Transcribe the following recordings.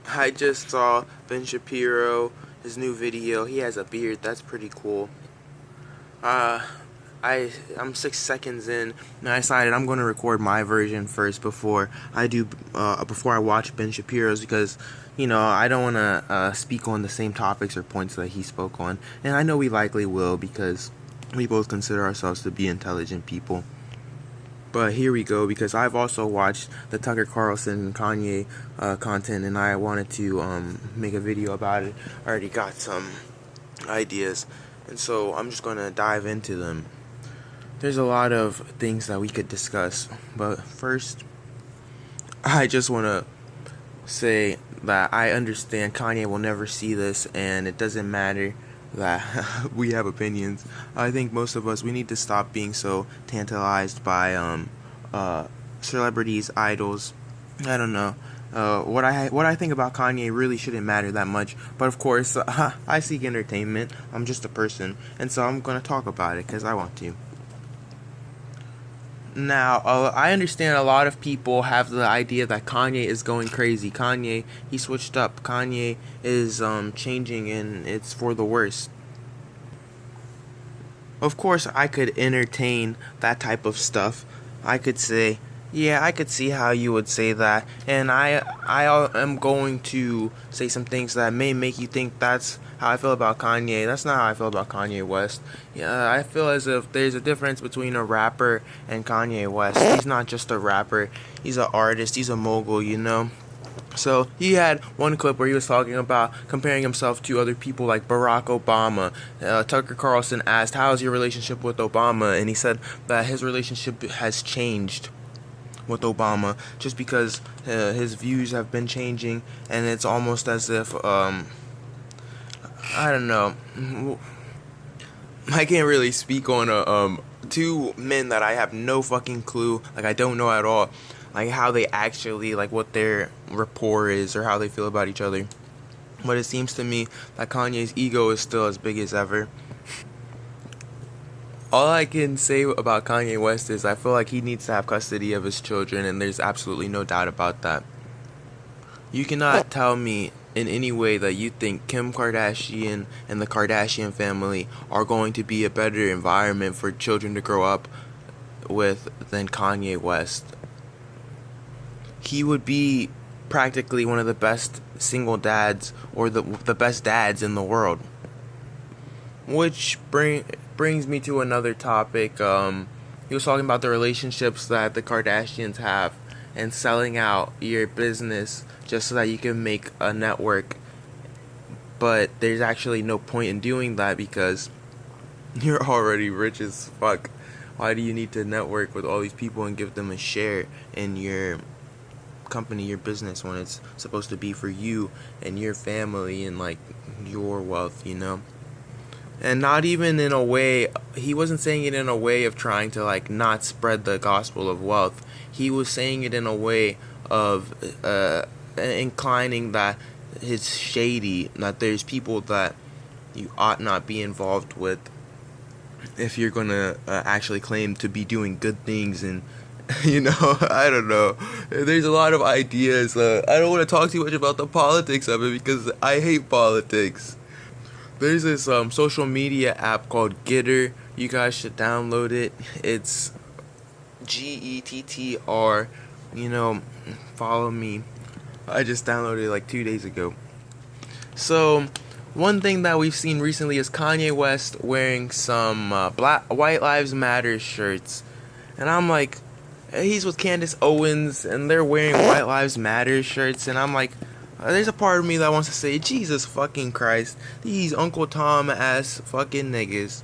I just saw Ben Shapiro, his new video. He has a beard. That's pretty cool. Uh, I'm 6 seconds in, and I decided I'm going to record my version first before I watch Ben Shapiro's because, I don't want to speak on the same topics or points that he spoke on, and I know we likely will because we both consider ourselves to be intelligent people. But here we go, because I've also watched the Tucker Carlson and Kanye content, and I wanted to make a video about it. I already got some ideas, and so I'm just going to dive into them. There's a lot of things that we could discuss, but first, I just want to say that I understand Kanye will never see this, and it doesn't matter that we have opinions. I think most of us, we need to stop being so tantalized by celebrities, idols. I don't know. What I think about Kanye really shouldn't matter that much. But of course, I seek entertainment. I'm just a person, and so I'm gonna talk about it because I want to. Now, I understand a lot of people have the idea that Kanye is going crazy. Kanye, he switched up. Kanye is changing, and it's for the worst. Of course, I could entertain that type of stuff. I could say, yeah, I could see how you would say that, and I am going to say some things that may make you think that's how I feel about Kanye. That's not how I feel about Kanye West. Yeah, I feel as if there's a difference between a rapper and Kanye West. He's not just a rapper. He's an artist. He's a mogul. So he had one clip where he was talking about comparing himself to other people like Barack Obama. Tucker Carlson asked, "How's your relationship with Obama?" And he said that his relationship has changed with Obama just because his views have been changing, and it's almost as if I don't know. I can't really speak on two men that I have no fucking clue, like I don't know at all, like how they actually, like what their rapport is or how they feel about each other. But it seems to me that Kanye's ego is still as big as ever. All I can say about Kanye West is I feel like he needs to have custody of his children, and there's absolutely no doubt about that. You cannot tell me in any way that you think Kim Kardashian and the Kardashian family are going to be a better environment for children to grow up with than Kanye West. He would be practically one of the best single dads, or the best dads in the world. Which brings me to another topic. He was talking about the relationships that the Kardashians have and selling out your business just so that you can make a network. But there's actually no point in doing that because you're already rich as fuck. Why do you need to network with all these people and give them a share in your company, your business, when it's supposed to be for you and your family and like your wealth? And not even in a way, he wasn't saying it in a way of trying to like not spread the gospel of wealth. He was saying it in a way of inclining that it's shady, that there's people that you ought not be involved with if you're gonna actually claim to be doing good things. And I don't know, there's a lot of ideas. I don't want to talk too much about the politics of it because I hate politics. There's this social media app called Getter. You guys should download it. It's GETTR. Follow me. I just downloaded it like 2 days ago. So, one thing that we've seen recently is Kanye West wearing some White Lives Matter shirts. And I'm like, he's with Candace Owens and they're wearing White Lives Matter shirts. And I'm like, there's a part of me that wants to say, Jesus fucking Christ, these Uncle Tom ass fucking niggas.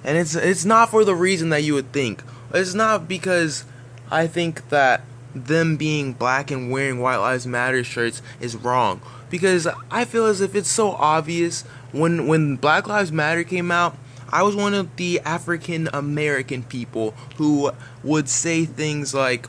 And it's not for the reason that you would think. It's not because I think that them being black and wearing White Lives Matter shirts is wrong. Because I feel as if it's so obvious. When Black Lives Matter came out, I was one of the African American people who would say things like,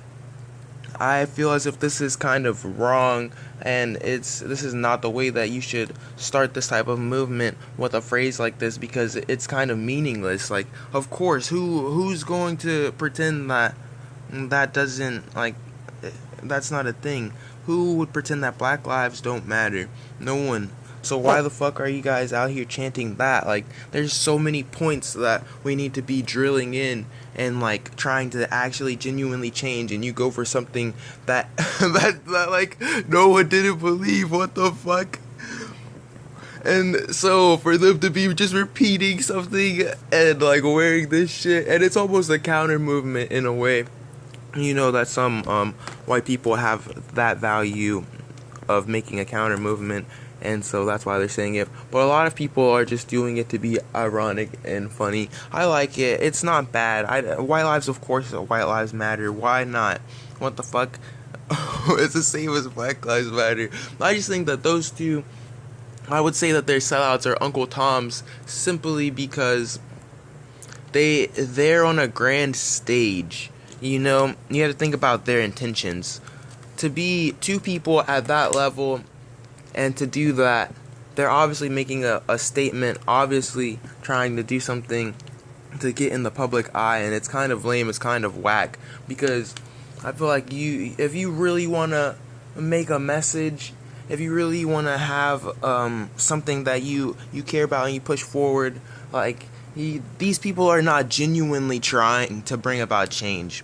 I feel as if this is kind of wrong, and this is not the way that you should start this type of movement with a phrase like this because it's kind of meaningless. Like, of course, who's going to pretend that doesn't, like, that's not a thing. Who would pretend that black lives don't matter? No one. So why the fuck are you guys out here chanting that? Like, there's so many points that we need to be drilling in and like trying to actually genuinely change, and you go for something that that like no one didn't believe. What the fuck? And so for them to be just repeating something and like wearing this shit, and it's almost a counter movement in a way. You know that some white people have that value of making a counter movement, and so that's why they're saying it. But a lot of people are just doing it to be ironic and funny. I like it. It's not bad. White lives, of course, white lives matter. Why not? What the fuck? It's the same as Black Lives Matter. I just think that those two, I would say that their sellouts are Uncle Tom's simply because they're on a grand stage. You know, you have to think about their intentions. To be two people at that level and to do that, they're obviously making a statement, obviously trying to do something to get in the public eye, and it's kind of lame, it's kind of whack, because I feel like if you really want to make a message, if you really want to have something that you care about and you push forward, like, these people are not genuinely trying to bring about change.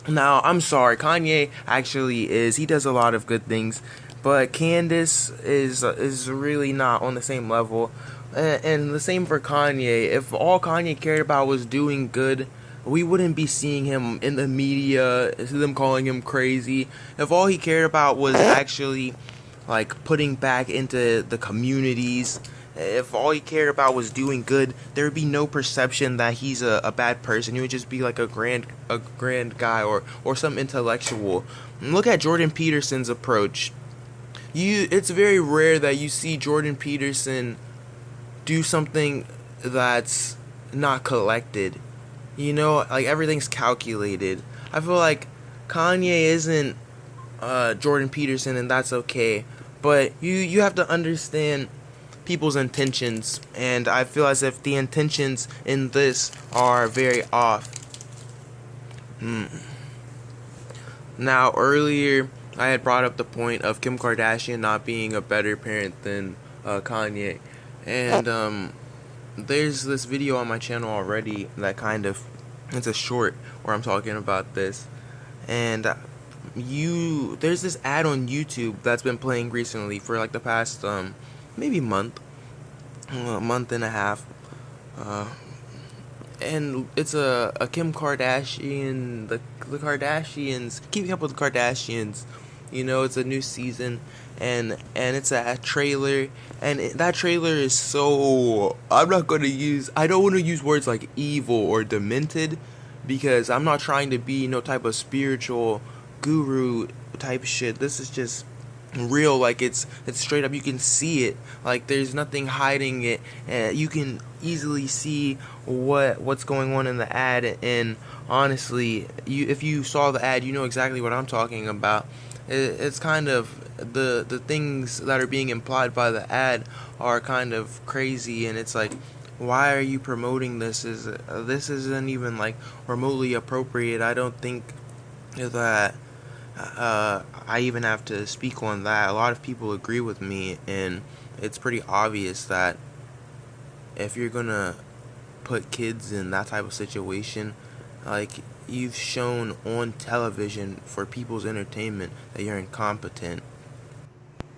Now, I'm sorry, Kanye actually is. He does a lot of good things, but Candace is really not on the same level. And the same for Kanye. If all Kanye cared about was doing good, we wouldn't be seeing him in the media, them calling him crazy. If all he cared about was actually like putting back into the communities, if all he cared about was doing good, there would be no perception that he's a bad person. He would just be like a grand guy or some intellectual. Look at Jordan Peterson's approach. It's very rare that you see Jordan Peterson do something that's not collected. You know, like everything's calculated. I feel like Kanye isn't Jordan Peterson, and that's okay. But you have to understand people's intentions, and I feel as if the intentions in this are very off. Now, earlier I had brought up the point of Kim Kardashian not being a better parent than Kanye, and there's this video on my channel already that it's a short where I'm talking about this, and there's this ad on YouTube that's been playing recently for like the past maybe a month and a half, and it's a Kim Kardashian, the Kardashians, keeping up with the Kardashians. You know, it's a new season, and it's a trailer, and that trailer is so, I don't want to use words like evil or demented, because I'm not trying to be no type of spiritual guru type shit. This is just real. Like, it's straight up, you can see it, like there's nothing hiding it, you can easily see what's going on in the ad, and honestly, if you saw the ad, you know exactly what I'm talking about. It's kind of the things that are being implied by the ad are kind of crazy, and it's like, why are you promoting this? This isn't even like remotely appropriate. I don't think that I even have to speak on that. A lot of people agree with me, and it's pretty obvious that if you're gonna put kids in that type of situation, like, you've shown on television for people's entertainment that you're incompetent.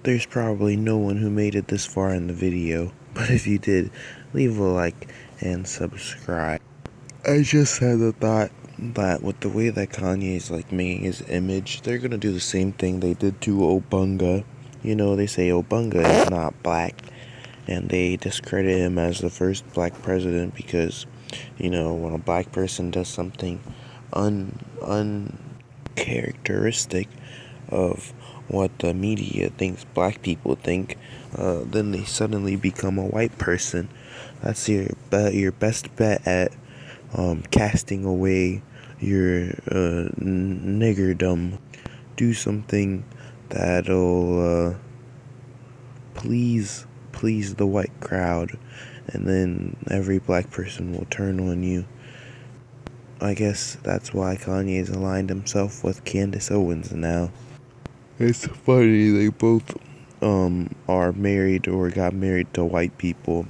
There's probably no one who made it this far in the video, but if you did, leave a like and subscribe. I just had the thought that with the way that Kanye's like making his image, they're gonna do the same thing they did to Obunga. You know, they say Obunga is not black, and they discredit him as the first black president because, you know, when a black person does something uncharacteristic of what the media thinks black people think, then they suddenly become a white person. That's your best bet at casting away your niggerdom. Do something that'll please the white crowd, and then every black person will turn on you. I guess that's why Kanye's aligned himself with Candace Owens now. It's funny, they both are married or got married to white people.